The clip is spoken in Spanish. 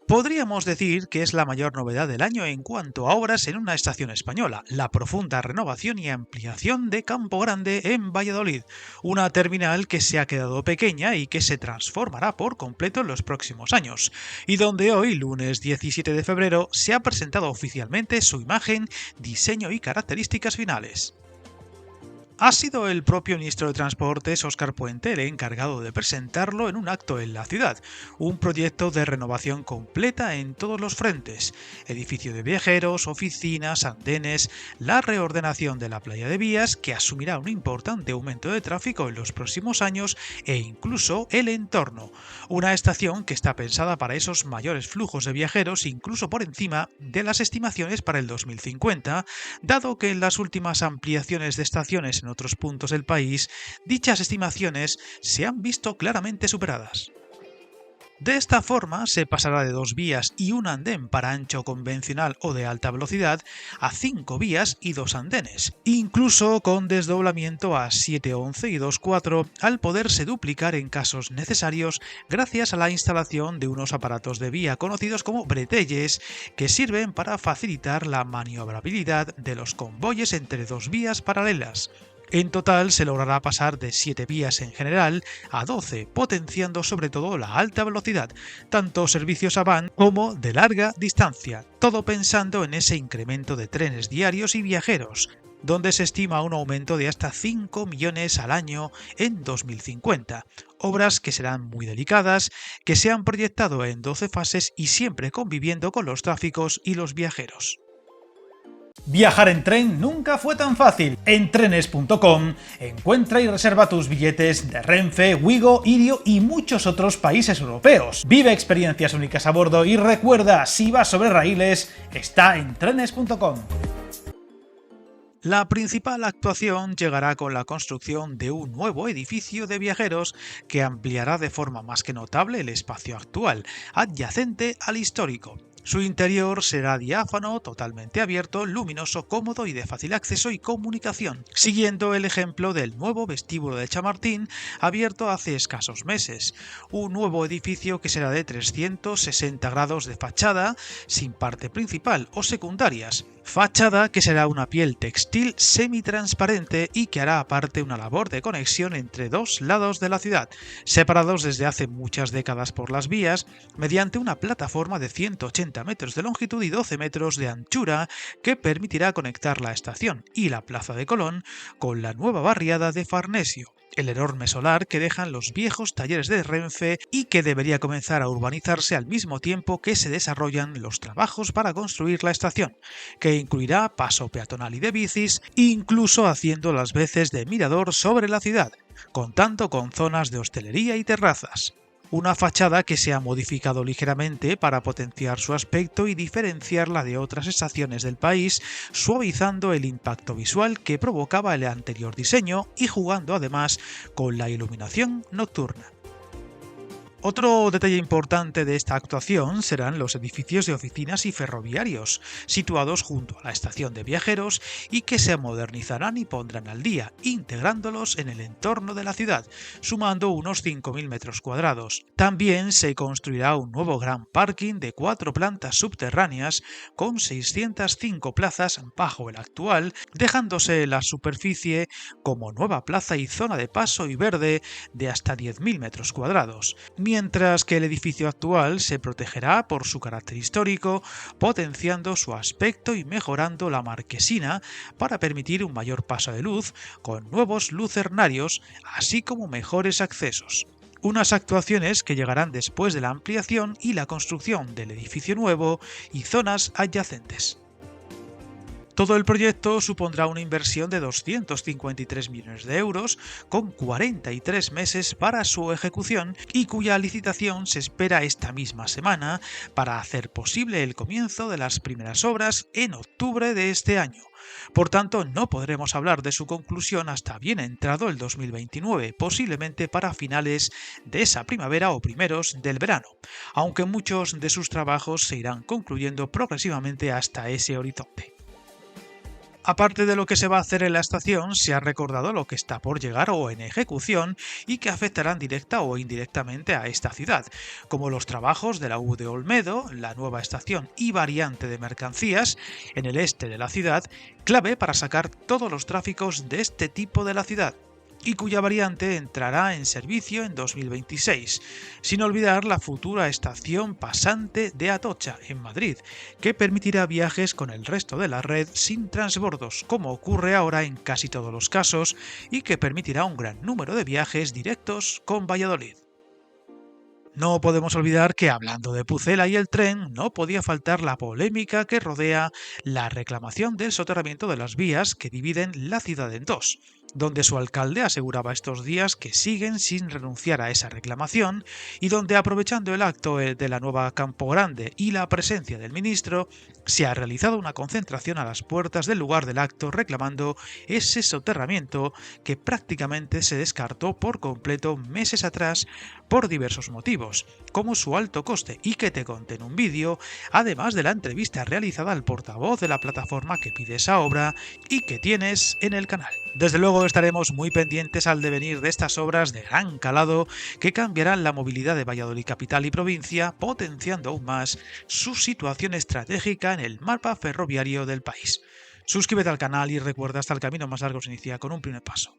Podríamos decir que es la mayor novedad del año en cuanto a obras en una estación española, la profunda renovación y ampliación de Campo Grande en Valladolid, una terminal que se ha quedado pequeña y que se transformará por completo en los próximos años, y donde hoy, lunes 17 de febrero, se ha presentado oficialmente su imagen, diseño y características finales. Ha sido el propio ministro de Transportes, Óscar Puente, el encargado de presentarlo en un acto en la ciudad, un proyecto de renovación completa en todos los frentes, edificio de viajeros, oficinas, andenes, la reordenación de la playa de vías, que asumirá un importante aumento de tráfico en los próximos años, e incluso el entorno, una estación que está pensada para esos mayores flujos de viajeros, incluso por encima de las estimaciones para el 2050, dado que en las últimas ampliaciones de estaciones en otros puntos del país, dichas estimaciones se han visto claramente superadas. De esta forma se pasará de 2 vías y un andén para ancho convencional o de alta velocidad a 5 vías y 2 andenes, incluso con desdoblamiento a 711 y 24 al poderse duplicar en casos necesarios gracias a la instalación de unos aparatos de vía conocidos como bretelles que sirven para facilitar la maniobrabilidad de los convoyes entre 2 vías paralelas. En total se logrará pasar de 7 vías en general a 12, potenciando sobre todo la alta velocidad, tanto servicios avant como de larga distancia, todo pensando en ese incremento de trenes diarios y viajeros, donde se estima un aumento de hasta 5 millones al año en 2050, obras que serán muy delicadas, que se han proyectado en 12 fases y siempre conviviendo con los tráficos y los viajeros. Viajar en tren nunca fue tan fácil. En trenes.com encuentra y reserva tus billetes de Renfe, Wigo, Irio y muchos otros países europeos. Vive experiencias únicas a bordo y recuerda, si vas sobre raíles, está en trenes.com. La principal actuación llegará con la construcción de un nuevo edificio de viajeros que ampliará de forma más que notable el espacio actual, adyacente al histórico. Su interior será diáfano, totalmente abierto, luminoso, cómodo y de fácil acceso y comunicación, siguiendo el ejemplo del nuevo vestíbulo de Chamartín, abierto hace escasos meses. Un nuevo edificio que será de 360 grados de fachada, sin parte principal o secundarias. Fachada que será una piel textil semitransparente y que hará aparte una labor de conexión entre dos lados de la ciudad, separados desde hace muchas décadas por las vías, mediante una plataforma de 180 metros de longitud y 12 metros de anchura que permitirá conectar la estación y la Plaza de Colón con la nueva barriada de Farnesio, el enorme solar que dejan los viejos talleres de Renfe y que debería comenzar a urbanizarse al mismo tiempo que se desarrollan los trabajos para construir la estación, que incluirá paso peatonal y de bicis, incluso haciendo las veces de mirador sobre la ciudad, contando con zonas de hostelería y terrazas. Una fachada que se ha modificado ligeramente para potenciar su aspecto y diferenciarla de otras estaciones del país, suavizando el impacto visual que provocaba el anterior diseño y jugando además con la iluminación nocturna. Otro detalle importante de esta actuación serán los edificios de oficinas y ferroviarios, situados junto a la estación de viajeros y que se modernizarán y pondrán al día, integrándolos en el entorno de la ciudad, sumando unos 5.000 metros cuadrados. También se construirá un nuevo gran parking de 4 plantas subterráneas con 605 plazas bajo el actual, dejándose la superficie como nueva plaza y zona de paso y verde de hasta 10.000 metros cuadrados, mientras que el edificio actual se protegerá por su carácter histórico, potenciando su aspecto y mejorando la marquesina para permitir un mayor paso de luz con nuevos lucernarios, así como mejores accesos. Unas actuaciones que llegarán después de la ampliación y la construcción del edificio nuevo y zonas adyacentes. Todo el proyecto supondrá una inversión de 253 millones de euros, con 43 meses para su ejecución y cuya licitación se espera esta misma semana para hacer posible el comienzo de las primeras obras en octubre de este año. Por tanto, no podremos hablar de su conclusión hasta bien entrado el 2029, posiblemente para finales de esa primavera o primeros del verano, aunque muchos de sus trabajos se irán concluyendo progresivamente hasta ese horizonte. Aparte de lo que se va a hacer en la estación, se ha recordado lo que está por llegar o en ejecución y que afectarán directa o indirectamente a esta ciudad, como los trabajos de la U de Olmedo, la nueva estación y variante de mercancías en el este de la ciudad, clave para sacar todos los tráficos de este tipo de la ciudad, y cuya variante entrará en servicio en 2026, sin olvidar la futura estación pasante de Atocha, en Madrid, que permitirá viajes con el resto de la red sin transbordos, como ocurre ahora en casi todos los casos, y que permitirá un gran número de viajes directos con Valladolid. No podemos olvidar que, hablando de Pucela y el tren, no podía faltar la polémica que rodea la reclamación del soterramiento de las vías que dividen la ciudad en dos, donde su alcalde aseguraba estos días que siguen sin renunciar a esa reclamación y donde, aprovechando el acto de la nueva Campo Grande y la presencia del ministro, se ha realizado una concentración a las puertas del lugar del acto reclamando ese soterramiento que prácticamente se descartó por completo meses atrás por diversos motivos, como su alto coste y que te conté en un vídeo, además de la entrevista realizada al portavoz de la plataforma que pide esa obra y que tienes en el canal. Desde luego estaremos muy pendientes al devenir de estas obras de gran calado que cambiarán la movilidad de Valladolid capital y provincia, potenciando aún más su situación estratégica en el mapa ferroviario del país. Suscríbete al canal y recuerda, hasta el camino más largo se inicia con un primer paso.